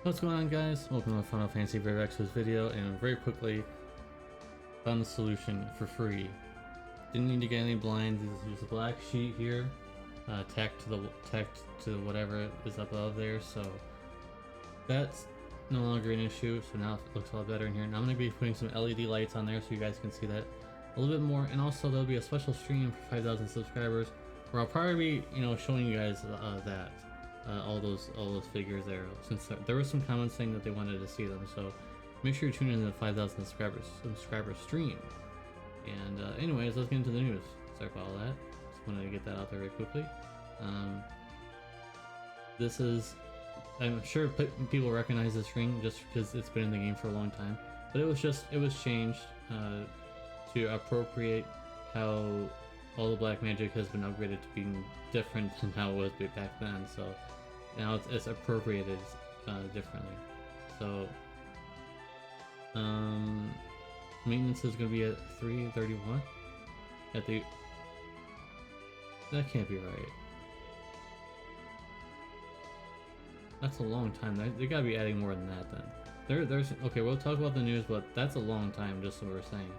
What's going on, guys? Welcome to Final Fantasy VRX's video, and very quickly found the solution for free. Didn't need to get any blinds. There's a black sheet here, tacked to whatever is up above there, so that's no longer an issue. So now it looks a lot better in here. And I'm going to be putting some LED lights on there so you guys can see that a little bit more. And also there'll be a special stream for 5,000 subscribers where I'll probably be, showing you guys that. All those figures there, since there were some comments saying that they wanted to see them, so make sure you tune in to the 5,000 subscriber stream. And anyways, let's get into the news. Sorry about all that, just wanted to get that out there very quickly. This is, I'm sure people recognize this ring just because it's been in the game for a long time, but it was changed to appropriate how all the black magic has been upgraded to being different than how it was back then, so now it's appropriated differently. So maintenance is going to be at 331 at the, that can't be right. That's a long time. They gotta be adding more than that then. There's okay, we'll talk about the news, but that's a long time, just so we're saying.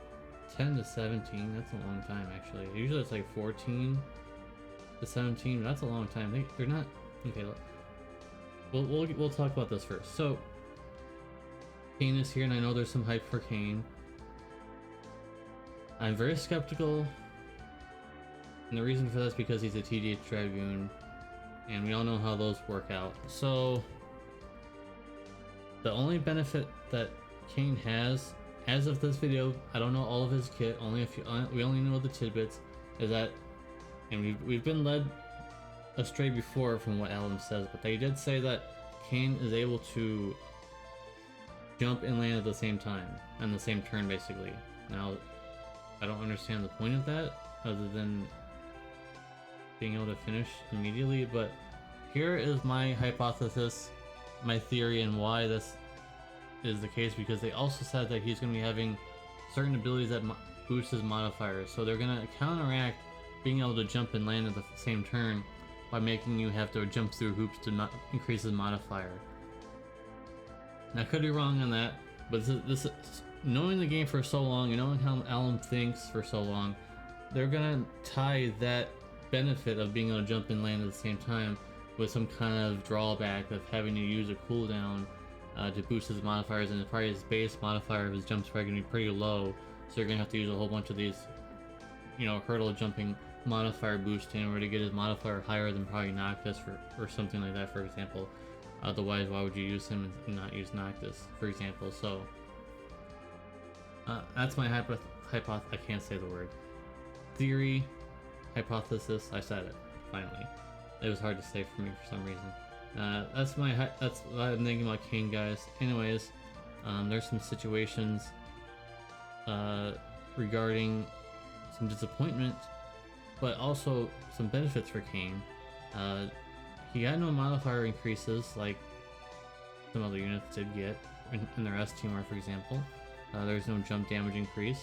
10 to 17, that's a long time actually. Usually it's like 14 to 17, but that's a long time. They're not okay. We'll talk about this first. So Kain is here, and I know there's some hype for Kain. I'm very skeptical, and the reason for that is because he's a TDH dragoon, and we all know how those work out. So the only benefit that Kain has, as of this video, I don't know all of his kit, we only know the tidbits, is that, and we've been led astray before from what Alan says, but they did say that Kain is able to jump and land at the same time, on the same turn basically. Now, I don't understand the point of that, other than being able to finish immediately, but here is my hypothesis, my theory, and why this is the case, because they also said that he's going to be having certain abilities that boost his modifiers, so they're going to counteract being able to jump and land at the same turn by making you have to jump through hoops to not increase his modifier. Now, I could be wrong on that, but this is, knowing the game for so long and knowing how Alan thinks for so long, they're going to tie that benefit of being able to jump and land at the same time with some kind of drawback of having to use a cooldown to boost his modifiers, and probably his base modifier of his jump's probably going to be pretty low, so you're going to have to use a whole bunch of these, hurdle jumping modifier boost in order to get his modifier higher than probably Noctis or something like that, for example. Otherwise, why would you use him and not use Noctis, for example? So that's my I can't say the word. Theory, hypothesis, I said it, finally. It was hard to say for me for some reason. That's what I'm thinking about Kain, guys. Anyways, there's some situations regarding some disappointment, but also some benefits for Kain. He got no modifier increases like some other units did get in their Stmr, for example. There's no jump damage increase,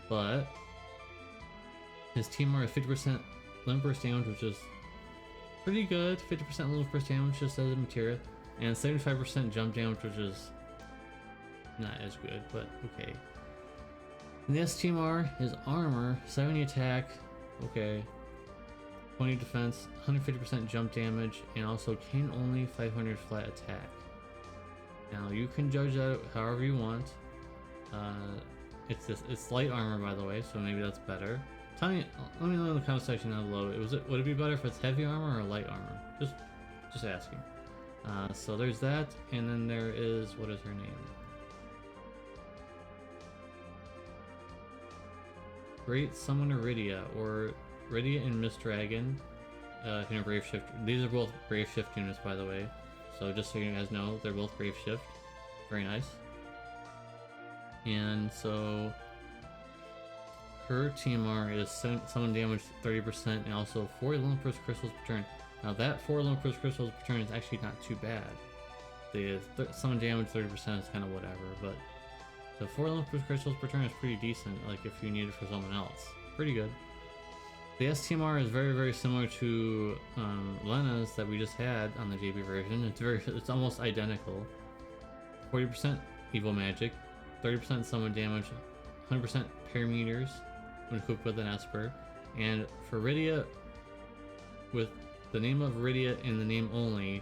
but his Stmr is 50% limit burst damage, which is pretty good. 50% limit burst damage just as a materia, and 75% jump damage, which is not as good, but okay. In the Stmr, his armor, 70 attack, okay, 20 defense, 150% jump damage, and also Kain only 500 flat attack. Now you can judge that however you want. It's light armor, by the way, so maybe that's better. Tell me, let me know in the comment section down below. Would it be better if it's heavy armor or light armor? Just asking. So there's that, and then there is, what is her name? Great Summoner Rydia, or Rydia and Miss Dragon, in a Brave Shift. These are both Brave Shift units, by the way. So just so you guys know, they're both Brave Shift. Very nice. And so her TMR is summon damage 30% and also 4 Olympus crystals per turn. Now that 4 Olympus crystals per turn is actually not too bad. The summon damage 30% is kind of whatever, but the 4 Olympus crystals per turn is pretty decent, like if you need it for someone else. Pretty good. The Stmr is very similar to Lena's that we just had on the JP version. It's almost identical. 40% evil magic, 30% summon damage, 100% parameters when equipped with an Esper, and for Rydia, with the name of Rydia in the name only,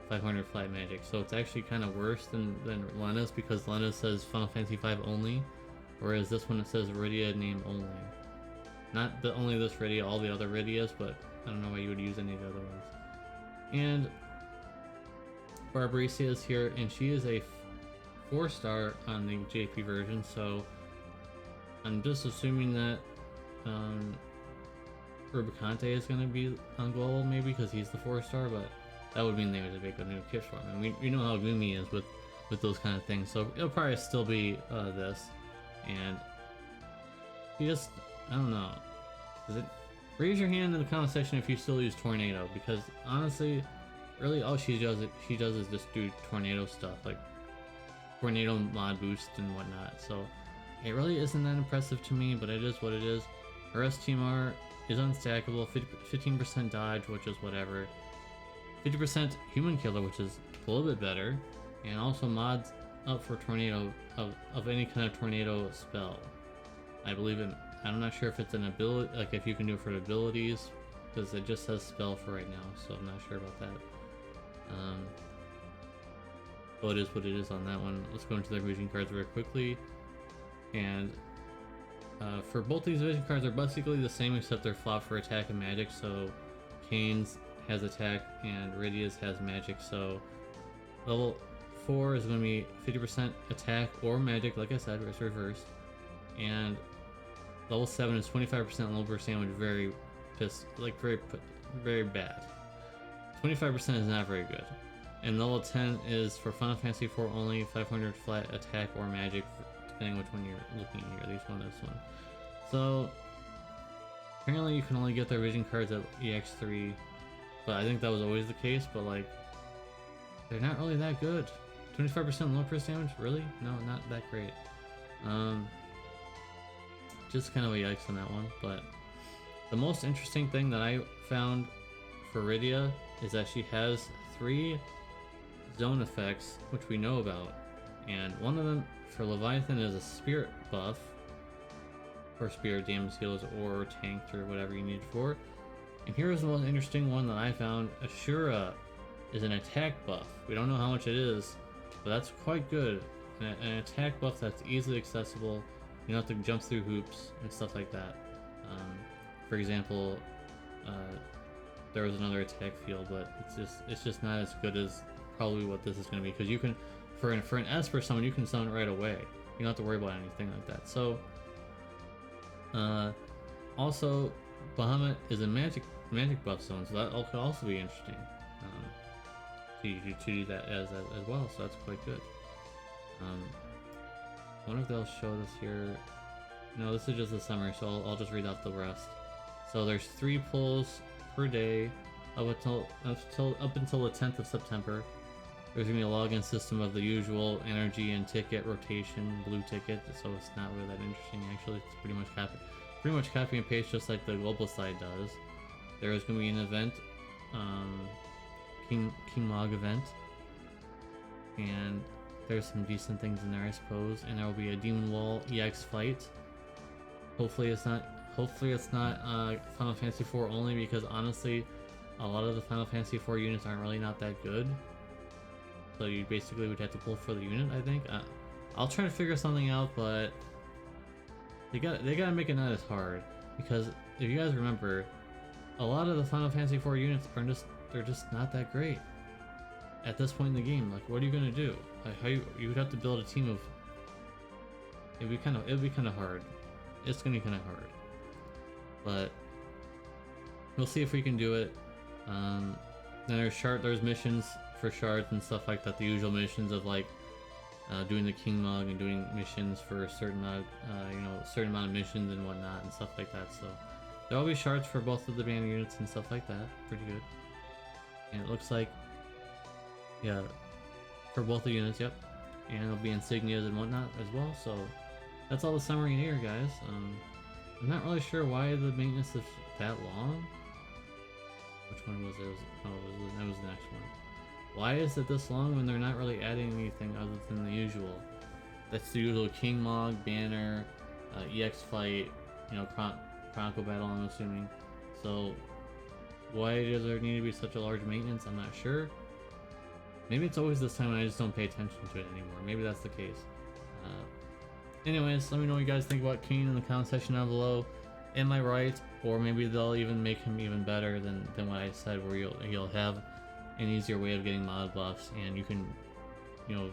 500 flat magic. So it's actually kind of worse than Lena's, because Lena's says Final Fantasy V only, whereas this one it says Rydia name only. Not only this Rydia, all the other Rydias, but I don't know why you would use any of the other ones. And Barbarisia is here, and she is a 4-star on the JP version, so I'm just assuming that Rubicante is going to be on global, maybe, because he's the 4-star, but that would mean they would make a new kit for him. And we know how Gumi is with those kind of things, so it'll probably still be this. And you just, I don't know. Raise your hand in the comment section if you still use Tornado, because honestly, really all she does is just do Tornado stuff, like Tornado mod boost and whatnot. So it really isn't that impressive to me, but it is what it is. Her Stmr is unstackable, 15% dodge, which is whatever. 50% human killer, which is a little bit better, and also mods up for tornado of any kind of tornado spell. I believe it. I'm not sure if it's an ability, like if you can do it for abilities, because it just says spell for right now, so I'm not sure about that. Well, it is what it is on that one. Let's go into the vision cards very quickly. And for both these vision cards are basically the same, except they're flopped for attack and magic. So Kain's has attack and Rydia's has magic. So level 4 is going to be 50% attack or magic, like I said, it's reversed. And level 7 is 25% low burst damage, very bad. 25% is not very good. And level 10 is for Final Fantasy 4 only, 500 flat attack or magic, depending which one you're looking at here, at least one this one. So apparently you can only get their vision cards at EX3, but I think that was always the case, but like, they're not really that good. 25% low burst damage? Really? No, not that great. Just kind of a yikes on that one. But the most interesting thing that I found for Rydia is that she has 3 zone effects, which we know about. And one of them for Leviathan is a spirit buff, or spirit damage heals, or tanked, or whatever you need it for. And here's the most interesting one that I found. Ashura is an attack buff. We don't know how much it is, but that's quite good. An attack buff that's easily accessible. You don't have to jump through hoops and stuff like that. For example, there was another attack field, but it's just not as good as probably what this is going to be, because you can, for an Esper summon, you can summon it right away. You don't have to worry about anything like that. So also Bahamut is a magic buff zone, so that could also be interesting to do that as well, so that's quite good. I wonder if they'll show this here. No, this is just a summary, so I'll just read out the rest. So there's 3 pulls per day up until the 10th of September. There's gonna be a login system of the usual energy and ticket rotation, blue ticket, so it's not really that interesting actually. It's pretty much copy and paste, just like the global side does. There is gonna be an event, King Mog event, and there's some decent things in there, I suppose. And there will be a Demon Wall EX fight. Hopefully it's not Final Fantasy 4 only, because honestly, a lot of the Final Fantasy 4 units aren't really not that good. So you basically would have to pull for the unit, I think. I'll try to figure something out, but they gotta make it not as hard, because if you guys remember, a lot of the Final Fantasy 4 units they're just not that great at this point in the game. Like, what are you gonna do? Like, how you would have to build a team of. It'd be kind of hard. It's gonna be kind of hard, but we'll see if we can do it. Then there's missions for shards and stuff like that. The usual missions of like doing the King Mug and doing missions for a certain amount, certain amount of missions and whatnot and stuff like that. So there will be shards for both of the band units and stuff like that. Pretty good. And it looks like, yeah, for both the units, yep. And there'll be insignias and whatnot as well. So that's all the summary here, guys. I'm not really sure why the maintenance of that long? Which one was it? That was the next one. Why is it this long when they're not really adding anything other than the usual? That's the usual King Mog, Banner, EX Fight, you know, Chronicle Battle, I'm assuming. So, why does there need to be such a large maintenance? I'm not sure. Maybe it's always this time and I just don't pay attention to it anymore. Maybe that's the case. Anyways, let me know what you guys think about Kain in the comment section down below. Am I right? Or maybe they'll even make him even better than what I said, where you'll have an easier way of getting mod buffs, and you can, you know,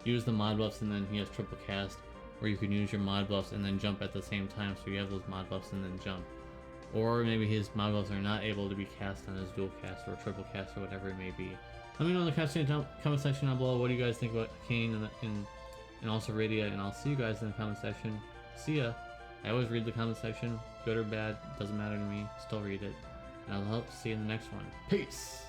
use the mod buffs and then he has triple cast, or you can use your mod buffs and then jump at the same time, so you have those mod buffs and then jump. Or maybe his mod buffs are not able to be cast on his dual cast or triple cast or whatever it may be. Let me know in the comment section down below. What do you guys think about Kain and also Rydia, and I'll see you guys in the comment section. See ya. I always read the comment section, good or bad, doesn't matter to me, still read it. And I'll see you in the next one. Peace!